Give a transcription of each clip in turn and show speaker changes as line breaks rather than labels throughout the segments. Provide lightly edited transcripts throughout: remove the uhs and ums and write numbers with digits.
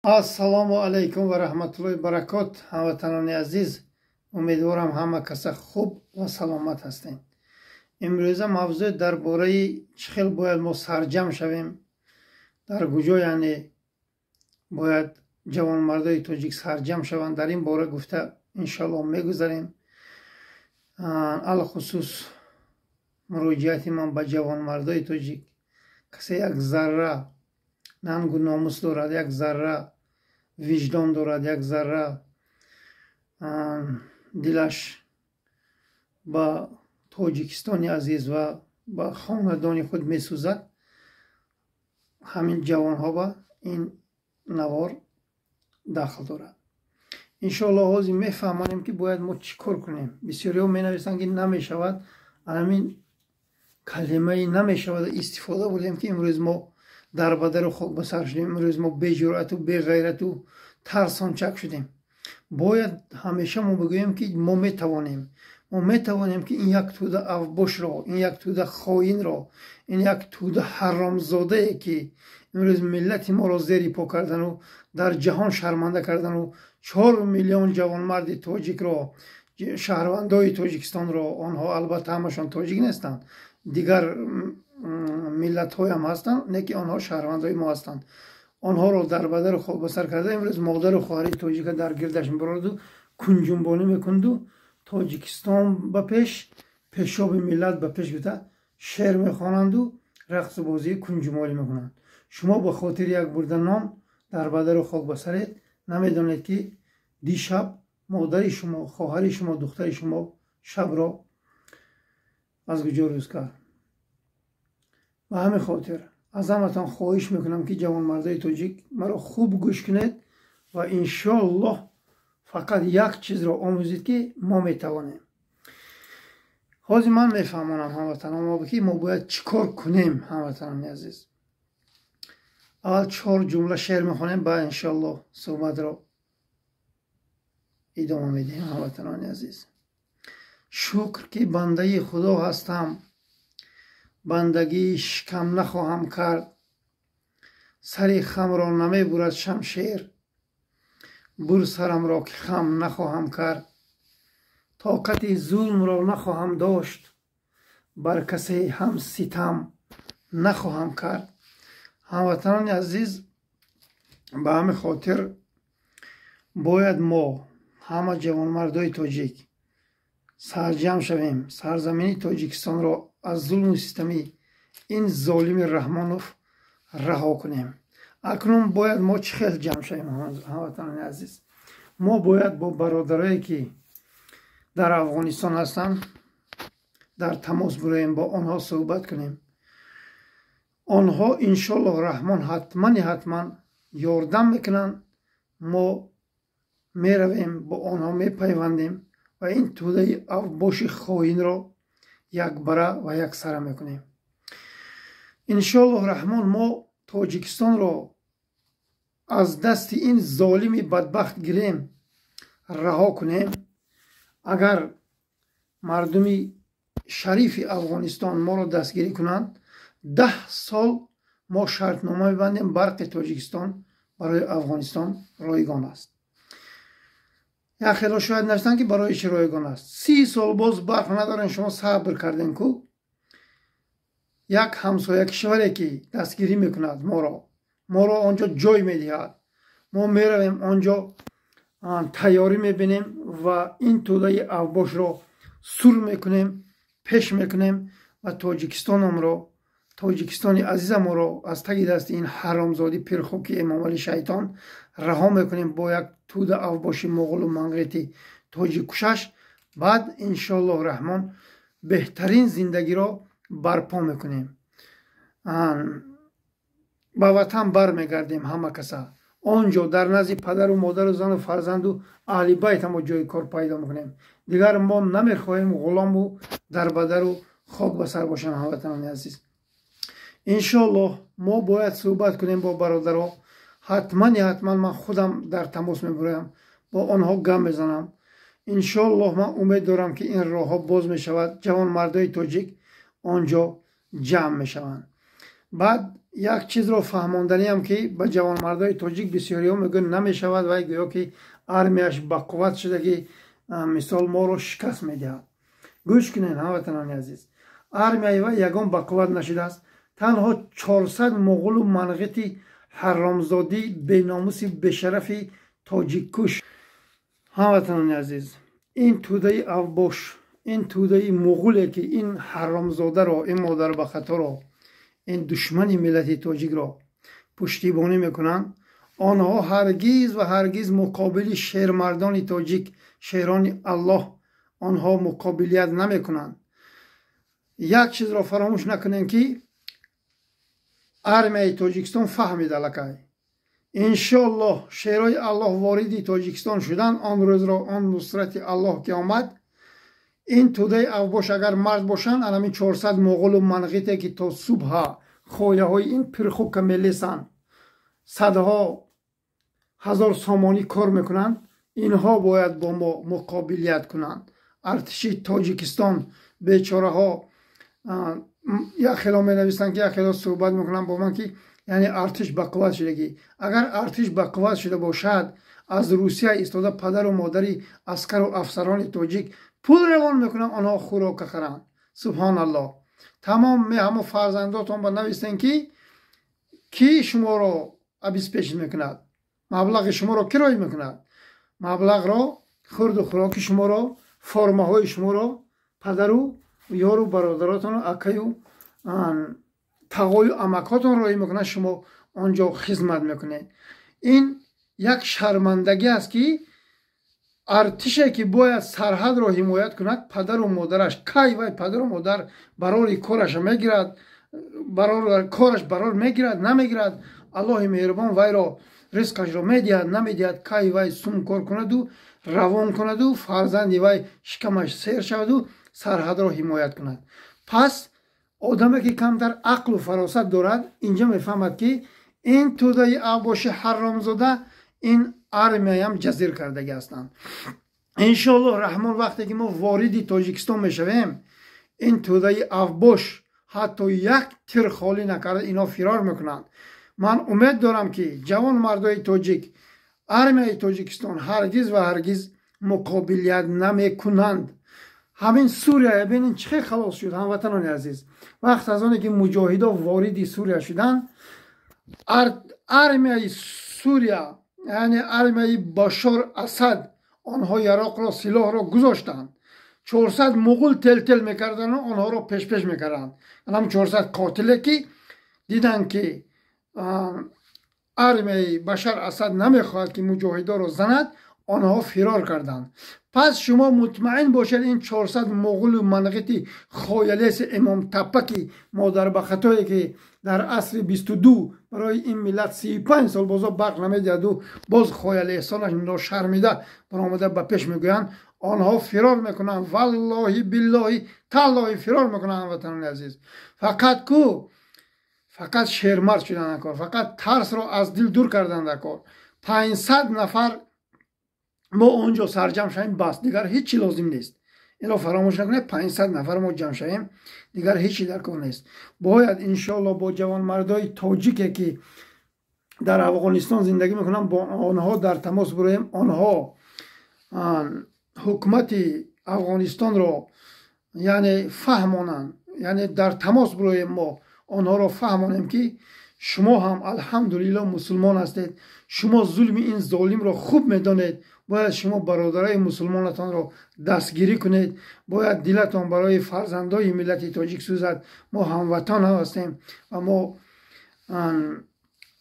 ассалому алайкум ва раҳматуллоҳи баракот. ҳамватанони азиз, умедворам ҳама каса хуб ва саломат ҳастем. имрӯза мавзӯъ дар бораи чӣ хел бояд мо сарҷам шавем, дар куҷо яъне бояд ҷавонмардои тоҷик сарҷам шаванд, дар ин бора гуфта иншоаллоҳ мегузарем. алхусус муроҷиати ман ба ҷавонмардои тоҷик, касе як зарра нангу номус дорад, як зарра виҷдон дорад, як зарра дилаш ба тоҷикистони азиз ва ба хонадони худ месӯзад, ҳамин ҷавонҳо ба ин навор дахл дорад. иншоаллоҳ ҳозир мефаҳмонем ки бояд мо чӣ кор кунем. бисёриҳо менависанд ки намешавад, ҳамин калимаи намешавад истифода бурдем ки имрӯз мо дар бадару хок ба сар шудем, имрӯз мо беҷуръату беғайрату тарсончак шудем. бояд ҳамеша мо бигӯем ки мо метавонем ки ин як тӯда авбошро, ин як тӯда хоинро, ин як тӯда ҳаромзодае ки имрӯз миллати моро зери по кардану дар ҷаҳон шарманда кардану 4 миллион ҷавонмарди тоҷикро, шаҳрвандои тоҷикистонро, онҳо албатта ҳамашон тоҷик нестанд, дигар миллатҳоям ҳастанд, не ки онҳо шаҳрвандои мо ҳастанд. онҳоро дар бадару хокбасар карда имрӯз модару хоҳари тоҷика дар гирдаш мебароду кунҷумбонӣ мекунду тоҷикистон ба пеш, пешоби миллат ба пеш гуфта шеър мехонанду рақсу бозии кунҷумолӣ мекунанд. шумо ба хотири як бурда нон дар бадару хокбасаред, намедонед ки дишаб модари шумо, хоҳари шумо, духтари шумо шабро аз куҷо рӯз кард. ба ҳамин хотир аз ҳаматон хоҳиш мекунам ки ҷавонмардои тоҷик маро хуб гӯш кунед ва иншоаллоҳ фақат як чизро омӯзед ки мо метавонем. ҳозир ман мефаҳмонам ҳамватаноно ки мо бояд чӣ кор кунем. ҳамватанони азиз, аввал 4 ҷумла шеър мехонем, ба иншоаллоҳ суҳбатро идома медиҳем. ҳамватанони азиз, шукр ки бандаи худо ҳастам, бандагии шикам нахоҳам кард, сари хамро намебурад шамшер, бур сарамро ки хам нахоҳам кард, тоқати зулмро нахоҳам дошт, бар касе ҳам ситам нахоҳам кард. ҳамватанони азиз, ба ҳамин хотир бояд мо ҳама ҷавонмардои тоҷик сарҷам шавем, сарзамини тоҷикистонро аз зулму ситами ин золими раҳмонов раҳо кунем. акнун бояд мо чӣ хел ҷамъ шавем. ҳамватанони азиз, мо бояд бо бародарое ки дар афғонистон ҳастанд дар тамос бироем, бо онҳо суҳбат кунем. онҳо иншоаллоҳ раҳмон ҳатман ёрдам мекунанд. мо меравем, бо онҳо мепайвандем ва ин тӯдаи авбоши хоинро якбара ва яксара мекунем. иншоаллоҳ раҳмон мо тоҷикистонро аз дасти ин золими бадбахт гирем, раҳо кунем. агар мардуми шарифи афғонистон моро дастгирӣ кунанд, 10 сол мо шартнома мебандем, барқи тоҷикистон барои афғонистон ройгон аст. як хело шояд нависанд ки барои чӣ ройгон аст. 30 сол боз барқ надорем, шумо сабр кардем ку. як ҳамсоя кишваре ки дастгирӣ мекунад моро онҷо ҷой медиҳад, мо меравем онҷо, тайёрӣ мебинем ва ин тӯдаи авбошро сур мекунем, пеш мекунем ва тоҷикистонамро, тоҷикистони азизамро аз таги дасти ин ҳаромзоди пирхоки эмомали шайтон раҳо мекунем бо як тӯда авбоши моғулу мангрити тоҷиккушаш. баъд иншоаллоҳ раҳмон беҳтарин зиндагиро барпо мекунем. ба ватан бармегардем ҳама каса. онҷо дар назди падару модару зану фарзанду аҳли байтамо ҷои кор пайдо мекунем. дигар мо намехоҳем ғулому дар бадару хок ба сар бошем. ҳамватанони азиз, иншоаллоҳ мо бояд суҳбат кунем бо бародаро. ҳатман ман худам дар тамос мебураям, бо онҳо гам мезанам. иншоаллоҳ ман умед дорам ки ин роҳҳо боз мешавад, ҷавонмардои тоҷик онҷо ҷамъ мешаванд. баъд یک چیز رو فهماندنی هم که به جوانمردای تاجیک بسیاری ها میگن نمیشود و گویا که армияш ба қувват шудагӣ мисол моро шикаст медиҳад. гӯш кунед ҳамватанони азиз, армияи вай ягон ба қувват нашудааст. танҳо 400 муғулу манғити ҳаромзодӣ беномуси бешарафи тоҷиккуш. ҳамватанони азиз, ин тӯдаи авбош, ин тӯдаи муғуле ки ин ҳаромзодаро, ин модарбахатаро, ин душмани миллати тоҷикро пуштибонӣ мекунанд, آنها هرگز و هرگز مقابل شیرمردان تاجیک، شیران الله، آنها مقابلیت نمی کنند. یک چیز را فراموش نکنین که армияи тоҷикистон фаҳмида лакай. иншоаллоҳ шерои аллоҳ вориди тоҷикистон шуданд. он рӯзро, он нусрати аллоҳ ки омад, ин тӯдаи авбош агар мард бошанд, анамин 400 муғулу манғите ки то субҳа хояҳои ин пирхука мелесанд, садҳо ҳазор сомонӣ кор мекунанд, инҳо бояд бо мо муқобилият кунанд. артиши тоҷикистон бечораҳо як хело менависанд ки як хело суҳбат мекунанд бо ман ки яъне артиш ба қувват шудагӣ. агар артиш ба қувват шуда бошад, аз русия истода падару модари аскару афсарони тоҷик пул равон мекунанд, онҳо хӯрока харанд. субҳаналлоҳ. тамом ҳамо фарзандотон ба навистен ки шуморо обеспечит мекунад, маблағи шуморо кироӣ мекунад. маблағро, хурду хӯроки шуморо, формаҳои шуморо падару ёру бародаротон, акаю тағою амакотон роӣ мекунад, шумо онҷо хизмат мекунед. ин як шармандагӣ аст ки артише ки бояд сарҳадро ҳимоят кунад, падару модараш кай вай падару модар барори кораш мегирад, кораш барор мегирад, намегирад, аллоҳи меҳрубон вайро ризқашро медиҳад, намедиҳад, кай вай сум кор кунаду равон кунаду фарзанди вай шикамаш сер шаваду сарҳадро ҳимоят кунад. пас одаме ки камтар ақлу фаросат дорад, инҷа мефаҳмад ки ин тӯдаи авбоши ҳаромзода ин армияям ҷазир кардагӣ ҳастанд. иншоаллоҳ раҳмон вақте ки мо вориди тоҷикистон мешавем, ин тӯдаи авбош ҳатто як тир холӣ накарда инҳо фирор мекунанд. ман умед дорам ки ҷавон мардои тоҷик, армияи тоҷикистон ҳаргиз ва ҳаргиз муқобилият намекунанд. ҳамин сурия бинин чӣ халос шуд. ҳамватанони азиз, вақт аз оне ки муҷоҳидо вориди сурия шуданд, армияи сурия, яъне армияи башор асад, онҳо яроқро, силоҳро гузоштанд. 400 муғул тел мекарданд, онҳоро пеш мекарданд. анам 400 қотиле ки диданд ки армияи башар асад намехоҳад ки муҷоҳидоро занад, онҳо фирор карданд. пас шумо мутмаин бошед, ин 400 муғулу манғити хоялеси имомтаппаки модарбахатое ки дар асри 22 барои ин миллат 35 сол бозо барқ намедиҳаду боз хоялеҳсонаш ношармида баромада ба пеш мегӯянд, онҳо фирор мекунанд. валлоҳи биллоҳи таллоҳи фирор мекунанд. ҳамватанони азиз, фақат шермард шудан кор, фақат тарсро аз дил дур кардан кор. 500 нафар мо онҷо сарҷам шавем, бас дигар ҳичи лозим нест. инро фаромӯш накунед. 500 нафар мо ҷамъ шавем, дигар ҳичи дар кор нест. бояд иншоаллоҳ бо ҷавонмардои тоҷике ки дар афғонистон зиндагӣ мекунанд, бо онҳо дар тамос бироем. онҳо ҳукумати афғонистонро яъне фаҳмонанд, яъне дар тамос бироем, мо онҳоро фаҳмонем ки шумо ҳам алҳамдулиллоҳ мусулмон ҳастед, шумо зулми ин золимро хуб медонед, бояд шумо бародараи мусулмонатонро дастгирӣ кунед, бояд дилатон барои фарзандои миллати тоҷик сӯзад. мо ҳамватон ҳастем ва мо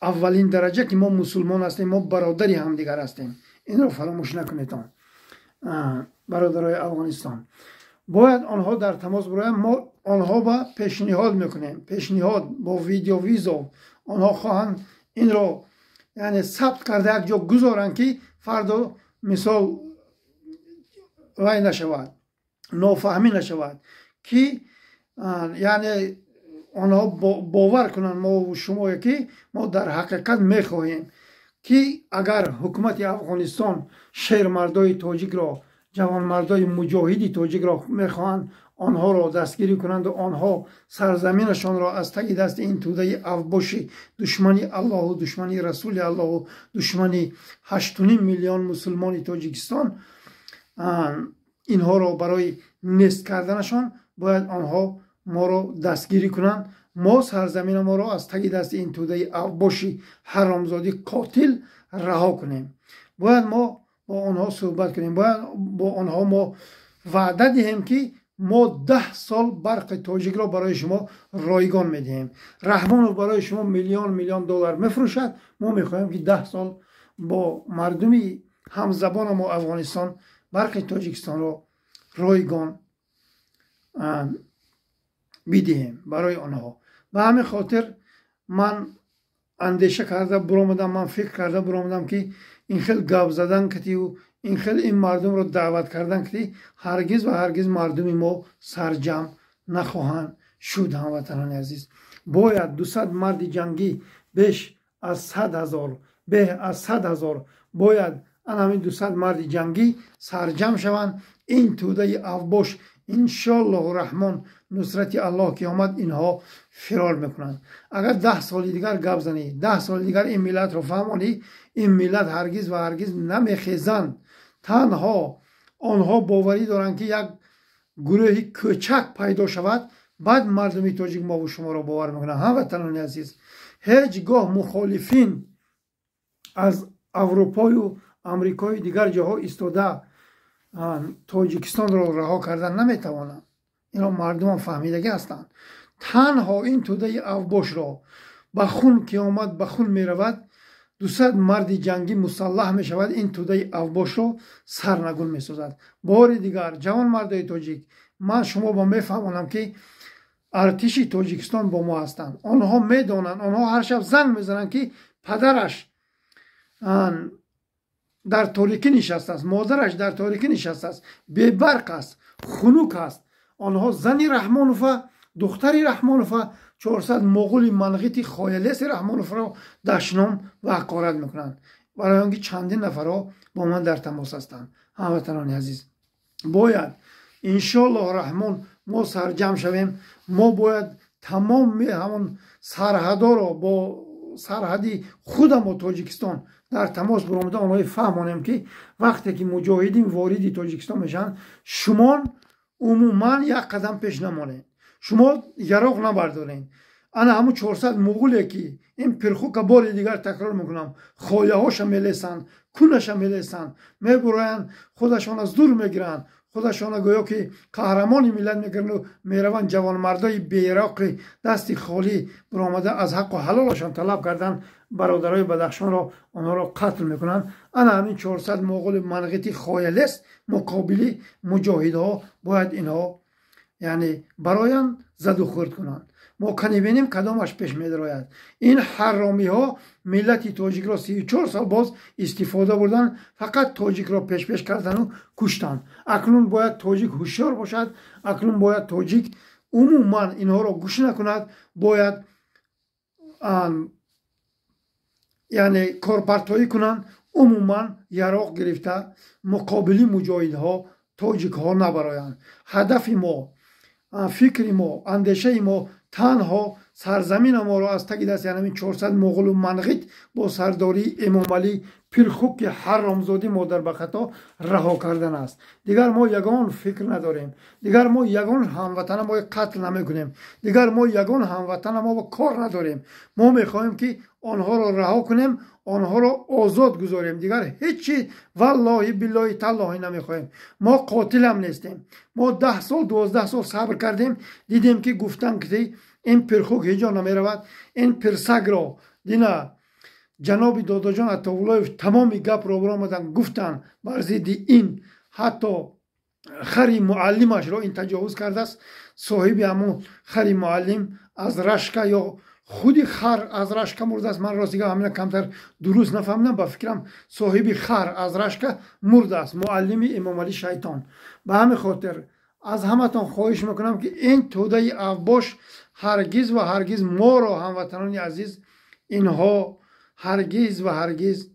аввалин дараҷа ки мо мусулмон ҳастем, мо бародари ҳамдигар ҳастем. инро фаромӯш накунедон бародарои афғонистон. бояд онҳо дар тамос бироянд, мо онҳо ба пешниҳод мекунем, пешниҳод бо видеовизо. онҳо хоҳанд инро яъне сабт карда як ҷо гузоранд ки фардо мисол вай нашавад, нофаҳмӣ нашавад, ки яъне онҳо бовар кунанд мо шумое ки мо дар ҳақиқат мехоҳем ки агар ҳукумати афғонистон шермардои тоҷикро جوانمردای مجاهدی تاجیک را میخواهند آنها را دستگیری کنند و آنها سرزمینشان را از تگ دست این توده افباش دشمنی الله و دشمنی رسول الله و دشمنی 8.5 میلیون مسلمان تاجیکستان اینها را برای نیست کردنشان باید آنها ما را دستگیری کنند. ما سرزمین ما را از تگ دست این توده افباش حرامزاده قاتل رها کنیم. باید ما با آنها صحبت کنیم. باید با آنها ما وعده دهیم که ما 10 سال برق تاجیک را برای شما رایگان میدهیم. رحمان رو برای شما میلیون دلار میفروشد. ما میخواهیم که 10 سال با مردمی همزبان ما افغانستان برق تاجیکستان را رایگان بدهیم برای آنها. به همین خاطر من اندیشه کرده برآمدم، من فکر کرده برآمدم که این خیلی گپ زدن کتی و این خیلی این مردم رو دعوت کردن کتی هرگز و هرگز مردم ما سرجم نخواهند شد. هموطنان عزیز، باید 200 مرد جنگی بیش از 100,000 باید همین 200 مرد جنگی سرجم شوند. این توده افباش انشالله الرحمن نصرت الله که آمد اینها فرار میکنند. اگر 10 سال دیگر گپ زنی، 10 سال دیگر این ملت رو فهمانی، این ملت هرگز و هرگز نمیخیزند. تنها آنها باوری دارند که یک گروه کوچک پیدا شود، بعد مردمی تاجیک ما و شما را باور میکنند. هموطنان عزیز، هیچگاه مخالفین از اروپای و امریکای دیگر جاها ایستاده تاجیکستان را رها کردن نمیتوانند. اینا مردم فهمیدگی هستند. تنها این توده افباش را به خون که آمد به خون می رود، 200 مرد جنگی مسلح می شود. این توده افباش را سرنگون می سازد. بار دیگر جوان مردای تاجیک، من شما با می فهمانم که ارتش تاجیکستان با ما هستند. آنها می دانند، آنها هر شب زنگ می زنند که پدرش در تاریکی نشسته است، مادرش در تاریکی نشسته است، بی برق است، خنک است. آنها زنی رحمانوفه، دختری رحمانوفه، 400 مغول منغیت خایلیس رحمانوفه را دشنام و حقارت میکنند. برای آنکه چندین نفر با من در تماس هستند. هموطنان عزیز، باید انشالله الرحمن ما سرجم شویم. ما باید تمام همون سرحدا را با سرحدی خودم و تاجیکستان در تماس برآمده آنها فهمانیم که وقتی که مجاهدین وارد تاجیکستان میشن، شما عموما یک قدم پیش نمانید، شما یراق نبردارین. انا همون 400 مغولی که این پرخو که بار دیگر تکرار میکنم، خایه هاش میلیسن، کونش میلیسن، میبراین خودشان از دور میگیرن، خودشان گویا که قهرمانی ملت میگرن و میروند جوان مردای بیراق دستی خالی برآمده از حق و حلالشان طلب کردن، برادرای بدخشان را آنها را قتل میکنن. انا همین 400 مغول منغیتی خایلیست مقابلی مجاهدها باید اینها یعنی براین زد و خورد کنند. ما کنی بینیم کدامش پیش میدراید. این حرامی ها ملت تاجیک را 34 سال باز استفاده بردن، فقط تاجیک را پیش کردن و کشتن. اکنون باید تاجیک هوشیار باشد. اکنون باید تاجیک عموما اینها را گوش نکند. باید یعنی کارپرتایی کنند. عموما یراق گرفته مقابلی مجاهدها تاجیک ها نبرایند. هدف ما، فکر ما، اندیشه ما تنها سرزمین ما را از تگ دست یعنی 400 مغول و منغیت با سرداری امام علی پرخوک حرامزاده مادر به خطا رها کردن است. دیگر ما یگان فکر نداریم. دیگر ما یگان هموطن ما قتل نمی کنیم. دیگر ما یگان هموطن ما با کار نداریم. ما میخواهیم که آنها را رها کنیم، آنها را آزاد گذاریم. دیگر هیچی والله بالله تالله نمیخواهیم. ما قاتل هم نیستیم. ما 10 سال 12 سال صبر کردیم، دیدیم که گفتن که این پرخوک هیچ جا نمی رود. این پرسگ را دینا جناب دادا جان عطاالله تمامی گپ را برآمدن گفتن بر ضد این، حتی خری معلمش را این تجاوز کرده است. صاحب همون خری معلم از رشکه یا خودی خر از رشکه مرده است. من راستیگه همین کمتر درست نفهمیدم، با فکرم صاحب خر از رشکه مرده است، معلم امام علی شیطان. به همین خاطر از همتان خواهش میکنم که این توده افباش هرگز و هرگز ما را هموطنان عزیز اینها هرگز و هرگز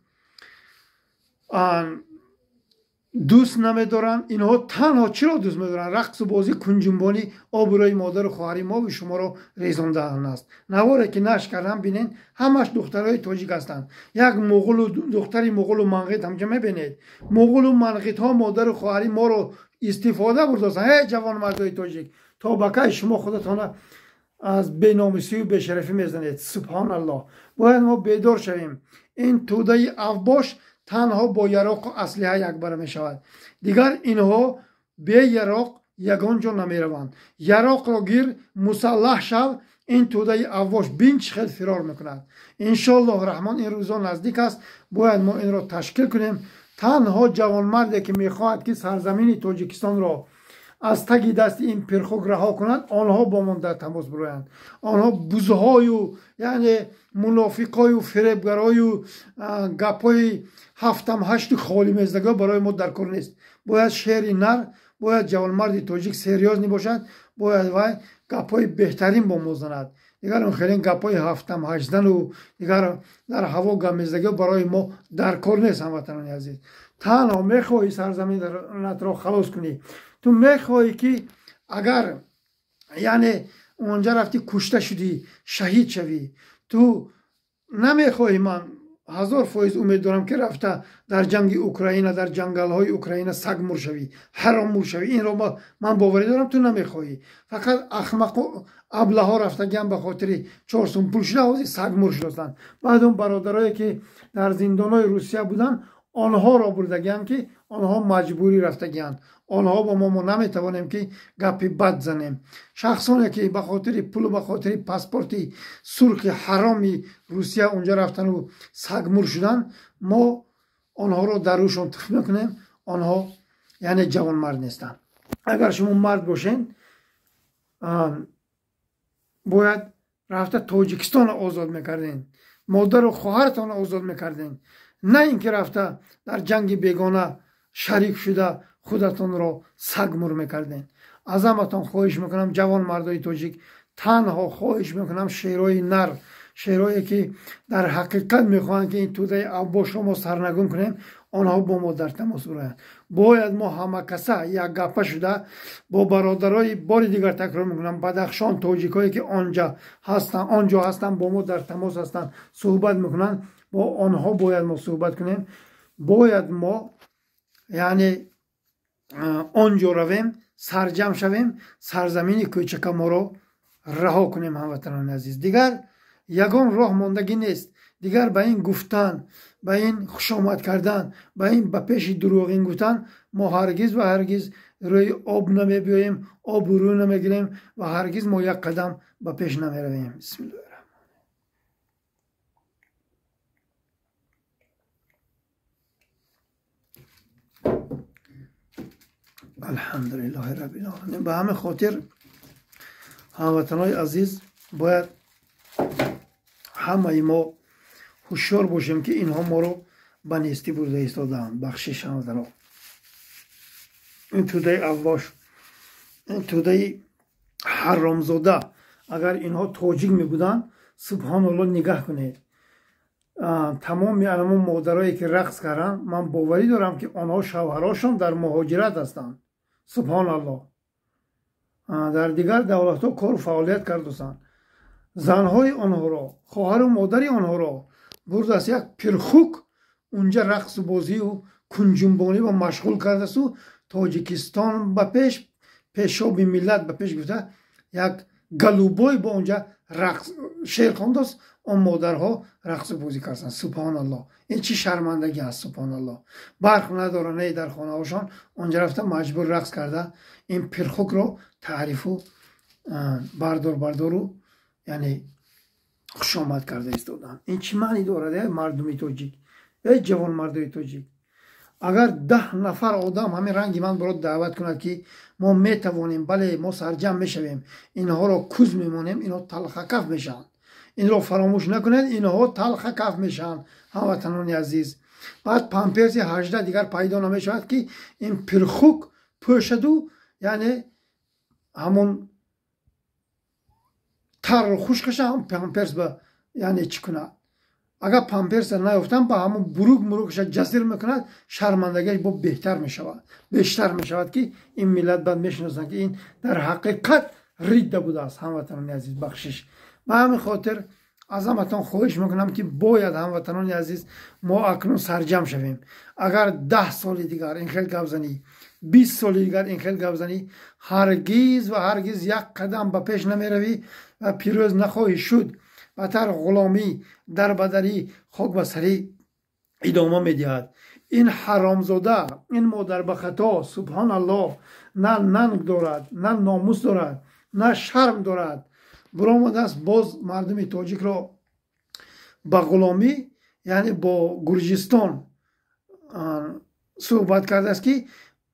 دوست نمیدارن. اینها تنها چرا دوست میدارن؟ رقص و بازی کنجنبانی آبروی مادر و خواهر ما و شما رو ریزانده است. نواره که نش کردن بینین همش دخترای تاجیک هستند. یک مغول و دختری مغول و منقیط همجا میبینید. مغول و منقیط ها مادر و خواهری ما رو استفاده برداشتن. ای جوان مردای تاجیک، تا بکای شما خودتان از بیناموسی و بشرفی میزنید. سبحان الله. باید ما بیدار شویم. این توده افباش تنها با یراق و اسلحه یک باره می شود. دیگر اینها به یراق یگان جا نمی روند. یراق را گیر مسلح شو. این توده افباش بین چه خیل فرار میکند. انشالله رحمان این روزا نزدیک است. باید ما این را تشکیل کنیم. تنها جوانمردی که میخواهد که سرزمین تاجیکستان را از تگی دست این پرخوک رها کنند، آنها با من در تماس برویند. آنها بوزهای و یعنی منافقای و فریبگرای و گپای هفتم هشت خالی میزدگاه برای ما در کار نیست. باید شعر نر، باید جوانمرد تاجیک سریاز نباشد. باید وای گپای بهترین با ما زند. دیگر اون خیلی گپای هفتم هشتن و دیگر در هوا گمیزدگاه برای ما در کار نیست. هموطنان عزیز، تنها میخواهی سرزمین را خلاص کنی. تو میخواهی که اگر یعنی اونجا رفتی کشته شدی شهید شوی، تو نمیخواهی. من 1000% امید دارم که رفته در جنگ اوکراین، در جنگل های اوکراین سگ مر شوی، حرام مر شوی. این رو من باوری دارم تو نمیخواهی. فقط احمق و ابله ها رفتگن به خاطر 400 پول شده سگ مر شدن. بعد اون برادرایی که در زندان های روسیه بودن آنها را بردگن که آنها مجبوری رفتگن. آنها با ما نمیتوانیم که گپی بد زنیم. شخصانی که به خاطر پول و به خاطر پاسپورتی سرخ حرامی روسیه اونجا رفتن و سگمور شدن، ما آنها را در روشون تخمین کنیم. آنها یعنی جوان مرد نیستن. اگر شما مرد باشین باید رفته تاجیکستان آزاد میکردین، مادر و خواهرتان آزاد میکردین، نه اینکه رفته در جنگ بیگانه شریک شده خودتون را سگ مر میکردین. از همتون خواهش میکنم جوان مردای تاجیک، تنها خواهش میکنم شعرهای نر، شعرهایی که در حقیقت میخواهند که این توده افباش را ما سرنگون کنیم، آنها با ما در تماس برایند. باید ما همه کسا یک گپه شده با برادرای بار دیگر تکرار میکنم بدخشان تاجیکایی که آنجا هستن با ما در تماس هستن، صحبت میکنن. با آنها باید ما صحبت کنیم. باید ما یعنی آنجا رویم، سرجم شویم، سرزمین کوچک ما رو رها کنیم. هموطنان عزیز، دیگر یگان راه ماندگی نیست. دیگر به این گفتن، به این خوشامد کردن، به این به پیش دروغین گفتن ما هرگز و هرگز روی آب نمی بیاییم، آب رو نمیگیریم و هرگز ما یک قدم به پیش نمی رویم. بسم الله الحمدلله رب العالمین. به همه خاطر هموطنان عزیز باید همه ما هوشیار باشیم که اینها ما رو به نیستی برده ایستادند. بخشش هموطنان، این توده افباش، این توده حرامزاده، اگر اینها تاجیک می بودن سبحان الله نگاه کنید. تمام علمان مادرایی که رقص کردن من باوری دارم که آنها شوهراشون در مهاجرت هستند. سبحان الله. در دیگر دولت ها کار و فعالیت کردند. زنهای آنها را، خواهر و مادری آنها را برد از یک پرخوک اونجا رقص و بازی و کنجنبانی و مشغول کرده است و تاجیکستان به پیش پیشاب ملت به پیش گفته یک گلوبای با اونجا رقص شعر خوانده است. اون مادرها رقص و بازی کردن. سبحان الله. این چی شرمندگی است. سبحان الله. برق نداره نه در خانه هاشان، اونجا رفته مجبور رقص کرده. این پرخوک رو تعریف و بردار و یعنی خوشامد کرده ایستادن. این چی معنی دارد مردمی تاجیک؟ ای جوان مردای تاجیک، اگر 10 نفر آدم همین رنگی من برات دعوت کند که ما میتوانیم، بله ما سرجم میشویم، اینها را کوز میمونیم، اینها تلخ کف میشن. این را فراموش نکنید، اینها تلخ کف میشن. هموطنان عزیز، بعد پامپرس 18 دیگر پیدا نمیشود که این پرخوک پوشدو یعنی همون تر رو خوش کشه، هم پامپرس به یعنی چی کنه اگر پامپرس نیفتن با همون بروکش جزیر میکند شرمندگیش با بهتر میشود بیشتر میشود که این ملت بعد میشناسند که این در حقیقت ریده بوده است. هموطنان عزیز بخشش به همین خاطر از همتان خواهش میکنم که باید هموطنان عزیز ما اکنون سرجم شویم. اگر 10 سال دیگر این خیلی گپ زنی 20 سال دیگر این خیلی گپ زنی هرگز و هرگز یک قدم به پیش نمیروی و پیروز نخواهی شد. بهتر غلامی در بدری خاک به سری ادامه میدهد. این حرامزاده این مادر به خطا سبحان الله نه ننگ دارد نه ناموس دارد نه شرم دارد. برآمده است باز مردم تاجیک را با غلامی یعنی با گرجستان صحبت کرده است که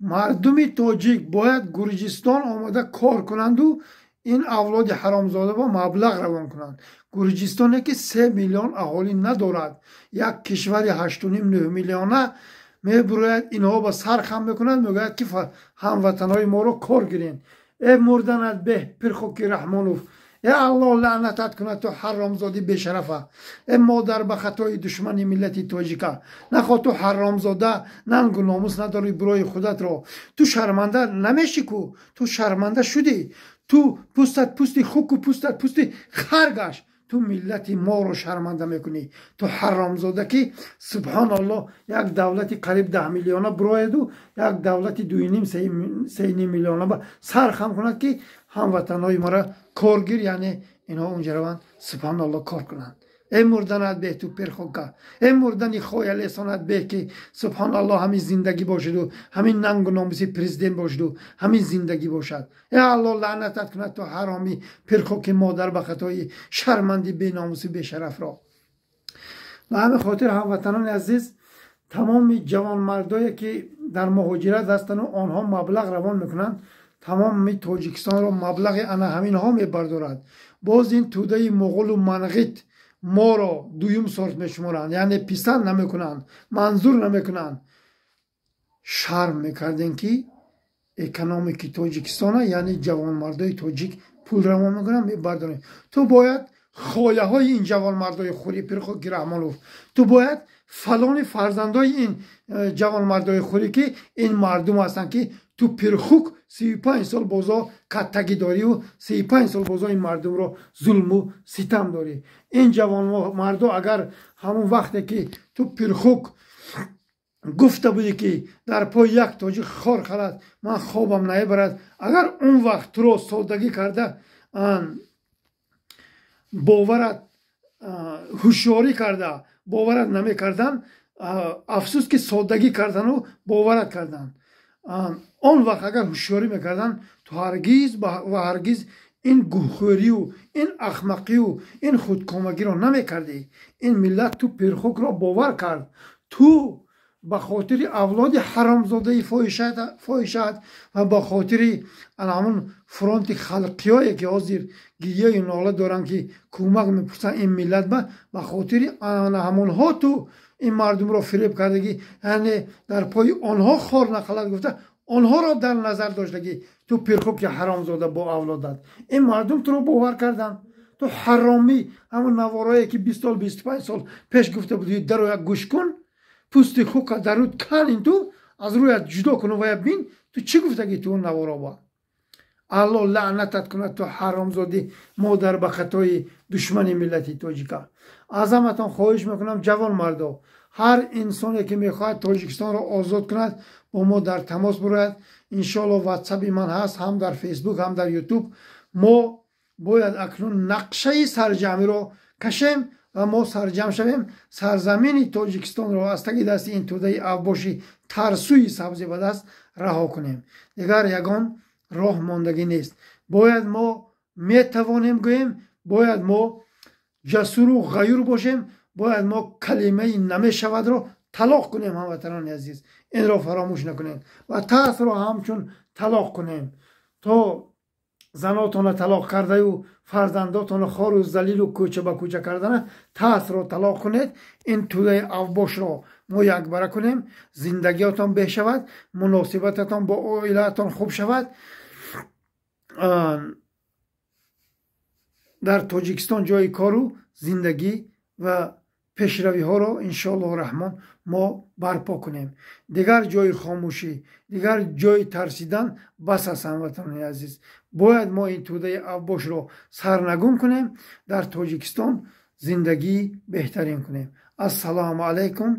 مردم تاجیک باید گرجستان آمده کار کنند و این اولاد حرامزاده با مبلغ روان کنند. گرجستان که 3 میلیون اهالی ندارد، یک کشور 8.5 میلیونه میبراید اینها با سر خم میکنند میگوید که هموطنهای ما رو کار گیرین. ای مردنت به پرخوکی رحمانوف، ای الله لعنتت کنه تو حرامزاده بشرفه، ای مادر به خطای دشمن ملت تاجیکه. نخواه تو حرامزاده ننگ و ناموس نداری برای خودت را. تو شرمنده نمیشی کو، تو شرمنده شدی. تو پوستت پوستی خوک و پوستت پوستی خرگش. تو ملت ما رو شرمنده میکنی. تو حرامزاده که سبحان الله یک دولت قریب 10 میلیونه براید و یک دولت 2.5-3 میلیونه با سر خم کند که هموطنهای ما را کارگیر یعنی اینها اونجا روند سبحان الله کار کنند. ای مردنت به تو پرخوکه، ای مردنی خواه لسانت به که سبحان الله همین زندگی باشد و همین ننگ و ناموسی پرزیدنت باشد و همین زندگی باشد. ای الله لعنتت کنه تو حرامی پرخوک مادر به خطای شرمندی بی ناموسی بی شرف را. و همین خاطر هموطنان عزیز تمام جوان مردایی که در مهاجرت هستند و آنها مبلغ روان میکنند تمام تاجیکستان را مبلغ انا همین ها میبردارد. باز این توده مغول و منغیت ما را دویم سورت میشمارند یعنی پسند نمیکنند منظور نمیکنند. شرم میکردین که اکونومیک تاجیکستان یعنی جوان مردای تاجیک پول روان میکنند میبردارن. تو باید خایه های این جوان مردای خوری پرخوک رحمانوف، تو باید فلان فرزندای این جوان مردای خوری که این مردم هستند که تو پرخوک 35 سال بازا کتگی داری و 35 سال بازا این مردم رو ظلم و ستم داری. این جوان مردم اگر همون وقتی که تو پرخوک گفته بودی که در پای یک تاجیک خار خلد من خوابم نمیبرد، اگر اون وقت تو رو سادگی کرده باورت هوشیاری کرده باورت نمی کردن، افسوس که سادگی کردن و باورت کردن. آن وقت اگر هوشیاری میکردن تو هرگز و هرگز این گوخوری و این احمقی و این خودکامگی را نمیکردی. این ملت تو پرخوک را باور کرد. تو به خاطر اولاد حرامزاده فاحشت و به خاطر همون فرانت خلقیایی که حاضر گیه ناله دارن که کمک میپرسن این ملت به خاطر همون ها تو این مردم را فریب کردگی یعنی در پای آنها خار نخلد گفته آنها را در نظر داشتگی تو پرخوک حرامزاده با اولادت. این مردم تو رو باور کردن. تو حرامی همون نوارایی که 20 سال 25 سال پیش گفته بودی در رو یک گوش کن پوست خوک درود کن تو از رویت جدا کن و بین تو چی گفتگی تو اون نوارا با. الله لعنتت کنه تو حرامزاده مادر به خطای دشمن ملت تاجیکا. از همتان خواهش میکنم جوان مردا هر انسانی که میخواهد تاجیکستان را آزاد کند با ما در تماس باید. انشالله واتساپ من هست هم در فیسبوک هم در یوتیوب. ما باید اکنون نقشه سرجمی را کشیم و ما سرجم شویم سرزمین تاجیکستان را از تگ دست این توده اوباشی ترسوی سبزی به دست رها کنیم. دیگر یگان راه ماندگی نیست. باید ما میتوانیم گوییم، باید ما جسور و غیور باشیم، باید ما کلمه نمیشود را طلاق کنیم. هموطنان عزیز این را فراموش نکنیم و تاس را همچون طلاق کنیم. تو زناتون طلاق کرده و فرزنداتون خار و ذلیل و کوچه به کوچه کردن تاس را طلاق کنید. این توده اوباش را ما یک بره کنیم، زندگیاتون به شود، مناسبتتون با عائله‌تون خوب شود. در تاجیکستان جای کار و زندگی و пешравиҳоро иншоаллоҳу раҳмон мо барпо кунем. дигар ҷои хомӯшӣ, дигар ҷои тарсидан бас аст. ҳамватанони азиз, бояд мо ин тӯдаи авбошро сарнагун кунем, дар тоҷикистон зиндагии беҳтарин кунем. ассалому алайкум.